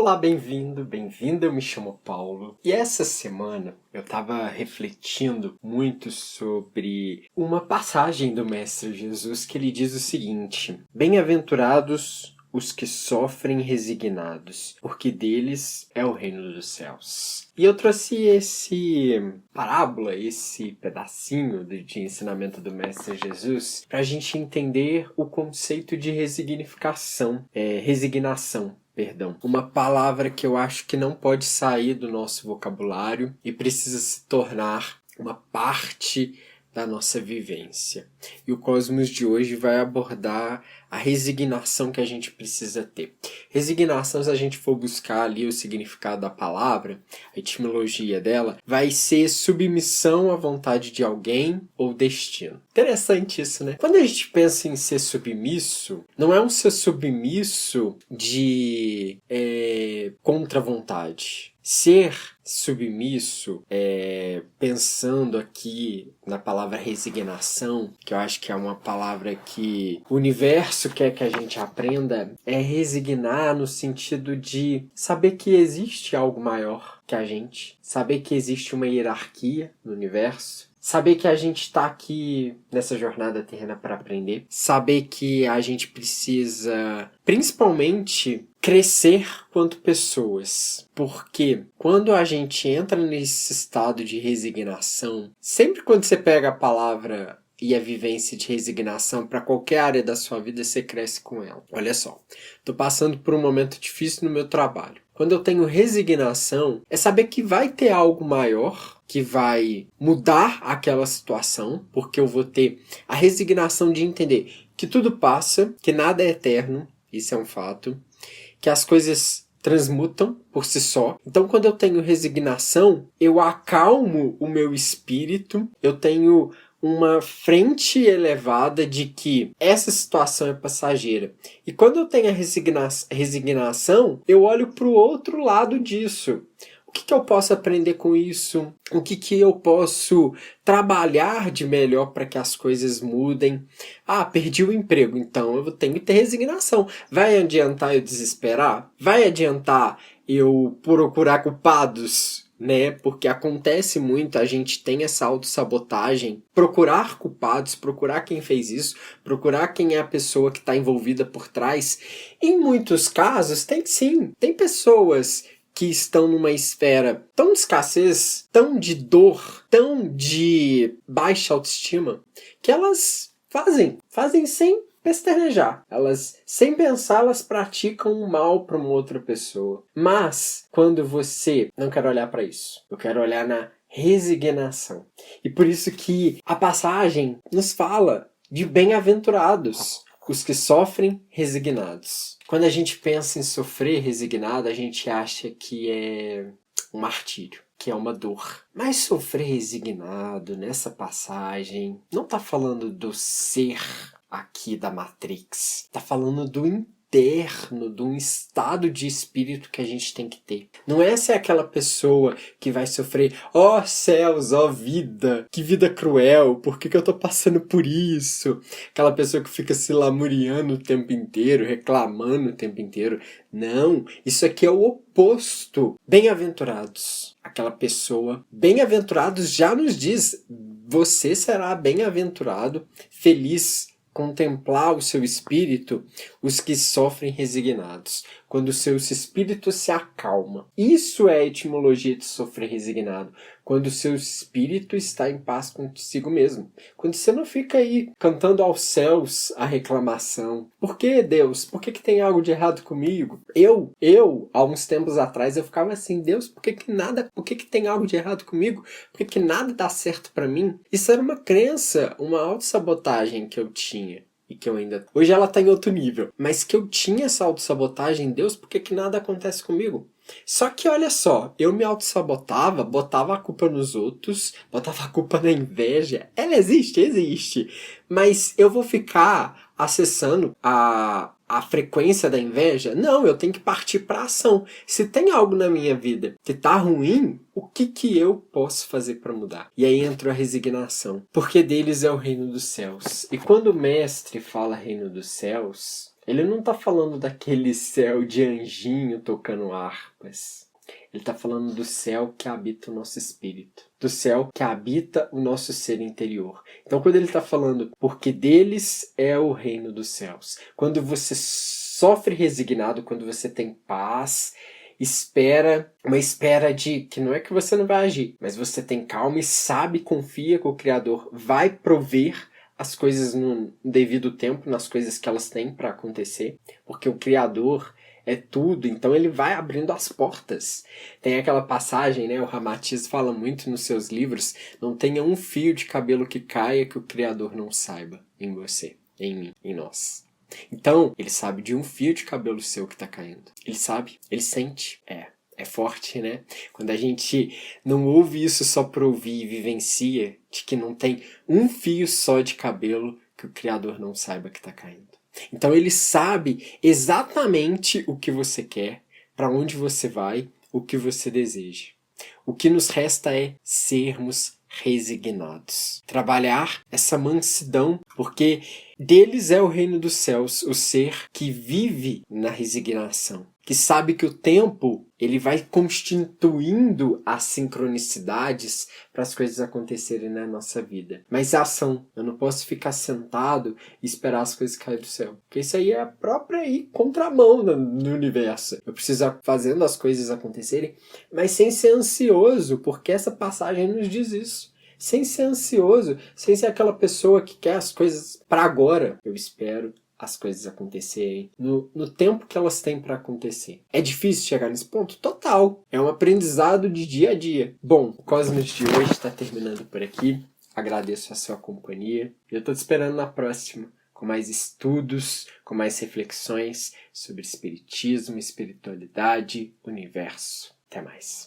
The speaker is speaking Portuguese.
Olá, bem-vindo, eu me chamo Paulo. E essa semana eu estava refletindo muito sobre uma passagem do Mestre Jesus que ele diz o seguinte: Bem-aventurados os que sofrem resignados, porque deles é o reino dos céus. E eu trouxe esse pedacinho de ensinamento do Mestre Jesus, para a gente entender o conceito de resignação. Uma palavra que eu acho que não pode sair do nosso vocabulário e precisa se tornar uma parte da nossa vivência. E o Cosmos de hoje vai abordar a resignação que a gente precisa ter. Resignação, se a gente for buscar ali o significado da palavra, a etimologia dela, vai ser submissão à vontade de alguém ou destino. Interessante isso, né? Quando a gente pensa em ser submisso, não é um ser submisso de contra a vontade. Ser submisso, pensando aqui na palavra resignação, que eu acho que é uma palavra que o universo quer que a gente aprenda, é resignar no sentido de saber que existe algo maior que a gente, saber que existe uma hierarquia no universo, saber que a gente está aqui nessa jornada terrena para aprender, saber que a gente precisa, principalmente, crescer quanto pessoas, porque quando a gente entra nesse estado de resignação, sempre quando você pega a palavra e a vivência de resignação para qualquer área da sua vida, você cresce com ela. Olha só, estou passando por um momento difícil no meu trabalho. Quando eu tenho resignação, é saber que vai ter algo maior que vai mudar aquela situação, porque eu vou ter a resignação de entender que tudo passa, que nada é eterno, isso é um fato, que as coisas transmutam por si só. Então, quando eu tenho resignação, eu acalmo o meu espírito, eu tenho uma frente elevada de que essa situação é passageira. E quando eu tenho a resignação, eu olho para o outro lado disso. O que eu posso aprender com isso? O que eu posso trabalhar de melhor para que as coisas mudem? Ah, perdi o emprego, então eu tenho que ter resignação. Vai adiantar eu desesperar? Vai adiantar eu procurar culpados? Né? Porque acontece muito, a gente tem essa autossabotagem, procurar culpados, procurar quem fez isso, procurar quem é a pessoa que está envolvida por trás. Em muitos casos, tem pessoas que estão numa esfera tão de escassez, tão de dor, tão de baixa autoestima, que elas fazem sem pestanejar. Elas, sem pensar, elas praticam um mal para uma outra pessoa. Mas, quando você... Não quero olhar para isso. Eu quero olhar na resignação. E por isso que a passagem nos fala de bem-aventurados os que sofrem resignados. Quando a gente pensa em sofrer resignado, a gente acha que é um martírio, que é uma dor. Mas sofrer resignado nessa passagem não está falando do ser aqui da Matrix. Está falando do interno, de um estado de espírito que a gente tem que ter. Não é ser aquela pessoa que vai sofrer, ó céus, ó vida, que vida cruel, por que eu tô passando por isso? Aquela pessoa que fica se lamuriando o tempo inteiro, reclamando o tempo inteiro. Não, isso aqui é o oposto. Bem-aventurados. Aquela pessoa, bem-aventurados já nos diz, você será bem-aventurado, feliz, contemplar o seu espírito, os que sofrem resignados, quando o seu espírito se acalma. Isso é a etimologia de sofrer resignado, quando o seu espírito está em paz consigo mesmo. Quando você não fica aí cantando aos céus a reclamação. Por que, Deus? Por que tem algo de errado comigo? Há uns tempos atrás, eu ficava assim, Deus, por que tem algo de errado comigo? Por que nada dá certo pra mim? Isso era uma crença, uma autossabotagem que eu tinha. E que eu ainda... Hoje ela tá em outro nível. Mas que eu tinha essa autossabotagem, Deus, por que nada acontece comigo? Só que olha só, eu me autossabotava, botava a culpa nos outros, botava a culpa na inveja. Ela existe. Mas eu vou ficar acessando a frequência da inveja? Não, eu tenho que partir para ação. Se tem algo na minha vida que tá ruim, o que eu posso fazer para mudar? E aí entra a resignação. Porque deles é o reino dos céus. E quando o mestre fala reino dos céus, Ele não está falando daquele céu de anjinho tocando harpas. Ele está falando do céu que habita o nosso espírito, do céu que habita o nosso ser interior. Então, quando ele está falando, porque deles é o reino dos céus, quando você sofre resignado, quando você tem paz, uma espera de que não é que você não vai agir, mas você tem calma e sabe, confia que o Criador vai prover as coisas no devido tempo, nas coisas que elas têm para acontecer, porque o Criador é tudo, então ele vai abrindo as portas. Tem aquela passagem, né, o Ramatiz fala muito nos seus livros, não tenha um fio de cabelo que caia que o Criador não saiba em você, em mim, em nós. Então, ele sabe de um fio de cabelo seu que tá caindo. Ele sabe, ele sente. É forte, né? Quando a gente não ouve isso só pra ouvir e vivencia, de que não tem um fio só de cabelo que o Criador não saiba que tá caindo. Então ele sabe exatamente o que você quer, para onde você vai, o que você deseja. O que nos resta é sermos resignados. Trabalhar essa mansidão, porque deles é o reino dos céus, o ser que vive na resignação, que sabe que o tempo ele vai constituindo as sincronicidades para as coisas acontecerem na nossa vida. Mas é ação. Eu não posso ficar sentado e esperar as coisas caírem do céu. Porque isso aí é a própria contramão no universo. Eu preciso ir fazendo as coisas acontecerem, mas sem ser ansioso, porque essa passagem nos diz isso. Sem ser ansioso, sem ser aquela pessoa que quer as coisas para agora. Eu espero as coisas acontecerem no tempo que elas têm para acontecer. É difícil chegar nesse ponto? Total. É um aprendizado de dia a dia. Bom, o Cosmos de hoje está terminando por aqui. Agradeço a sua companhia. Eu estou te esperando na próxima, com mais estudos, com mais reflexões sobre espiritismo, espiritualidade, universo. Até mais.